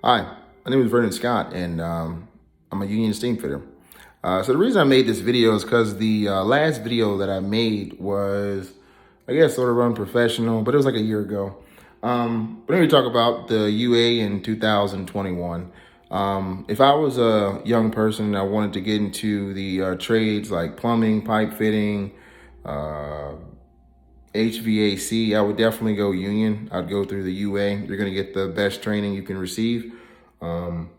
Hi, my name is Vernon Scott, and I'm a union steam fitter. So the reason I made this video is because the last video that I made was, I guess, sort of unprofessional, but it was like a year ago. But let me talk about the UA in 2021. If I was a young person and I wanted to get into the trades like plumbing, pipe fitting, uh, HVAC, I would definitely go union. I'd go through the UA. You're going to get the best training you can receive. Um,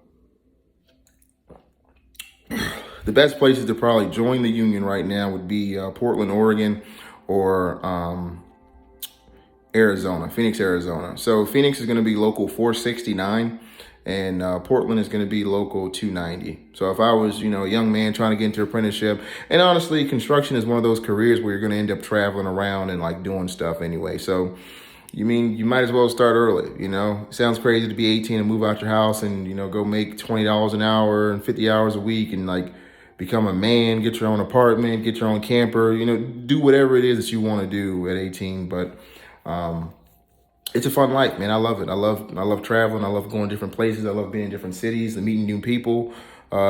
the best places to probably join the union right now would be Portland, Oregon, or Arizona, Phoenix, Arizona. So Phoenix is going to be local 469, and Portland is going to be local 290. So if I was, a young man trying to get into apprenticeship, and honestly, construction is one of those careers where you're going to end up traveling around and like doing stuff anyway. So you might as well start early, It sounds crazy to be 18 and move out your house and, go make $20 an hour and 50 hours a week and like become a man, get your own apartment, get your own camper, do whatever it is that you want to do at 18. But it's a fun life, man. I love it. I love traveling. I love going to different places. I love being in different cities and meeting new people,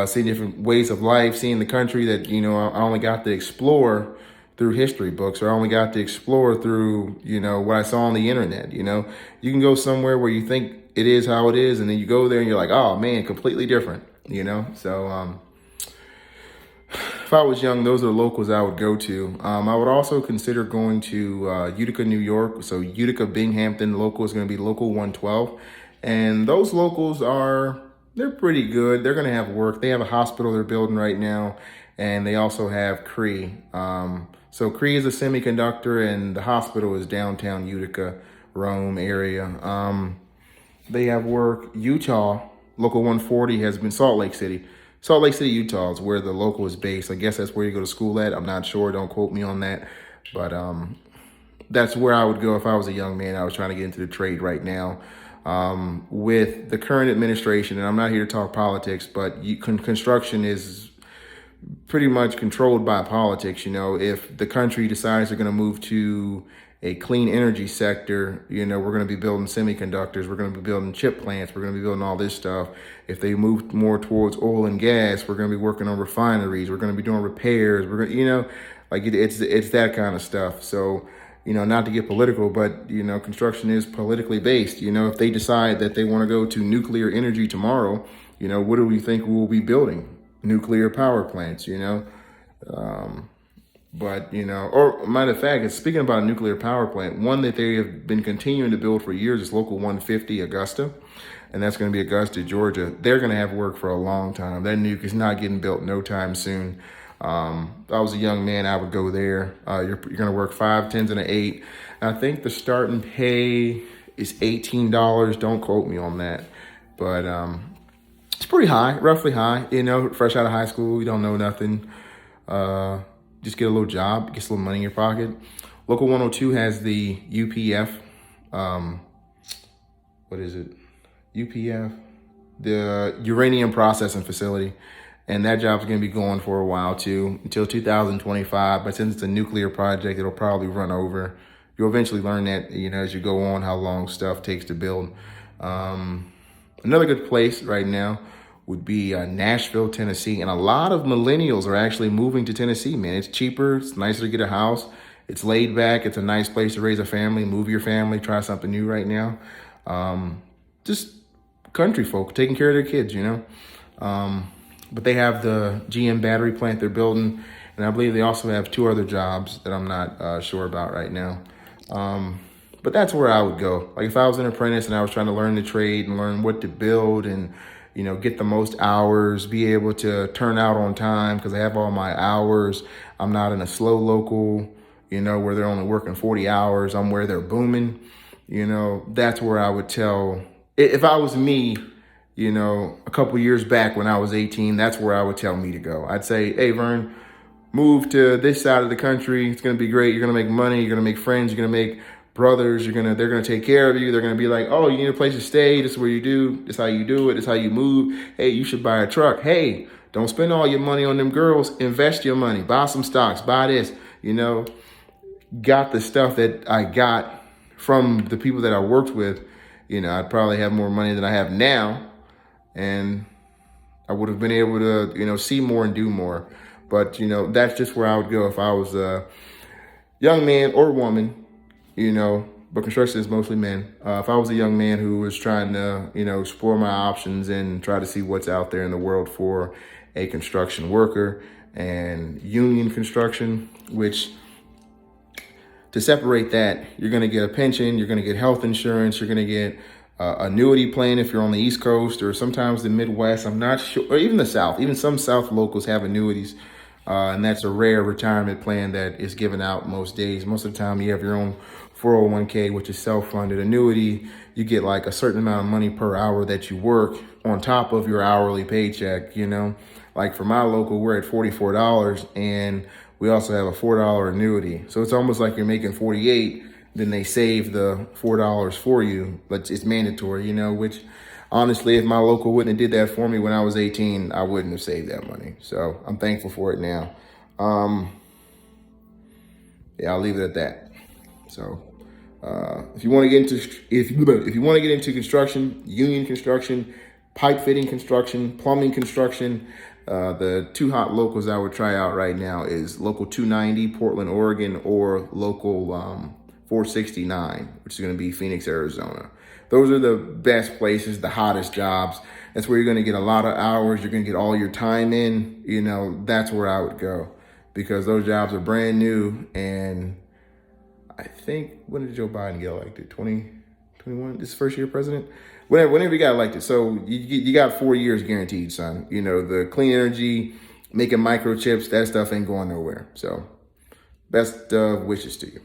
seeing different ways of life, seeing the country that, I only got to explore through history books, or I only got to explore through, what I saw on the internet. You can go somewhere where you think it is how it is, and then you go there and you're like, oh man, completely different, So if I was young, those are the locals I would go to. I would also consider going to Utica, New York. So Utica, Binghamton local is going to be local 112. And those locals they're pretty good. They're going to have work. They have a hospital they're building right now. And they also have Cree. So Cree is a semiconductor, and the hospital is downtown Utica, Rome area. They have work. Utah, local 140 has been Salt Lake City. Salt Lake City, Utah is where the local is based. I guess that's where you go to school at. I'm not sure. Don't quote me on that. But that's where I would go if I was a young man. I was trying to get into the trade right now. With the current administration, and I'm not here to talk politics, but construction is pretty much controlled by politics. If the country decides they're going to move to a clean energy sector, we're going to be building semiconductors, we're going to be building chip plants, we're going to be building all this stuff. If they move more towards oil and gas, we're going to be working on refineries, we're going to be doing repairs, we're going to, it's that kind of stuff. So, not to get political, but, construction is politically based. If they decide that they want to go to nuclear energy tomorrow, what do we think we'll be building? Nuclear power plants, But, or matter of fact, speaking about a nuclear power plant, one that they have been continuing to build for years is local 150 Augusta. And that's going to be Augusta, Georgia. They're going to have work for a long time. That nuke is not getting built no time soon. If I was a young man, I would go there. You're going to work 5, 10s, and an 8. I think the starting pay is $18. Don't quote me on that. But it's pretty high, roughly high. Fresh out of high school, you don't know nothing. Just get a little job, get a little money in your pocket. Local 102 has the UPF. What is it? UPF, the uranium processing facility. And that job's going to be going for a while too, until 2025. But since it's a nuclear project, it'll probably run over. You'll eventually learn that, as you go on, how long stuff takes to build. Another good place right now would be Nashville, Tennessee. And a lot of millennials are actually moving to Tennessee, man. It's cheaper. It's nicer to get a house. It's laid back. It's a nice place to raise a family, move your family, try something new right now. Just country folk taking care of their kids, But they have the GM battery plant they're building. And I believe they also have 2 other jobs that I'm not sure about right now. But that's where I would go. Like if I was an apprentice and I was trying to learn the trade and learn what to build and, get the most hours, be able to turn out on time because I have all my hours. I'm not in a slow local, where they're only working 40 hours. I'm where they're booming. That's where I would tell, if I was me, a couple years back when I was 18, that's where I would tell me to go. I'd say, hey, Vern, move to this side of the country. It's going to be great. You're going to make money. You're going to make friends. You're going to make brothers. They're going to take care of you. They're going to be like, oh, you need a place to stay. This is where you do. This is how you do it. This is how you move. Hey, you should buy a truck. Hey, don't spend all your money on them girls. Invest your money. Buy some stocks. Buy this. Got the stuff that I got from the people that I worked with. I'd probably have more money than I have now. and I would have been able to, see more and do more. But, that's just where I would go if I was a young man or woman, but construction is mostly men. If I was a young man who was trying to, explore my options and try to see what's out there in the world for a construction worker and union construction, which to separate that, you're going to get a pension, you're going to get health insurance, you're going to get annuity plan if you're on the East Coast or sometimes the Midwest. I'm not sure, or even the South. Even some South locals have annuities, and that's a rare retirement plan that is given out most days. Most of the time, you have your own 401k, which is self-funded. Annuity, you get like a certain amount of money per hour that you work on top of your hourly paycheck. Like for my local, we're at $44, and we also have a $4 annuity. So it's almost like you're making 48. Then they save the $4 for you, but it's mandatory, which honestly, if my local wouldn't have did that for me when I was 18, I wouldn't have saved that money. So I'm thankful for it now. Yeah, I'll leave it at that. So if you want to get into if you want to get into construction, union construction, pipe fitting construction, plumbing construction, the two hot locals I would try out right now is local 290, Portland, Oregon, or local 469, which is going to be Phoenix, Arizona. Those are the best places, the hottest jobs. That's where you're going to get a lot of hours. You're going to get all your time in. That's where I would go because those jobs are brand new. And I think, when did Joe Biden get elected? 2021? This first year president? Whenever he got elected. So you got 4 years guaranteed, son. The clean energy, making microchips, that stuff ain't going nowhere. So best wishes to you.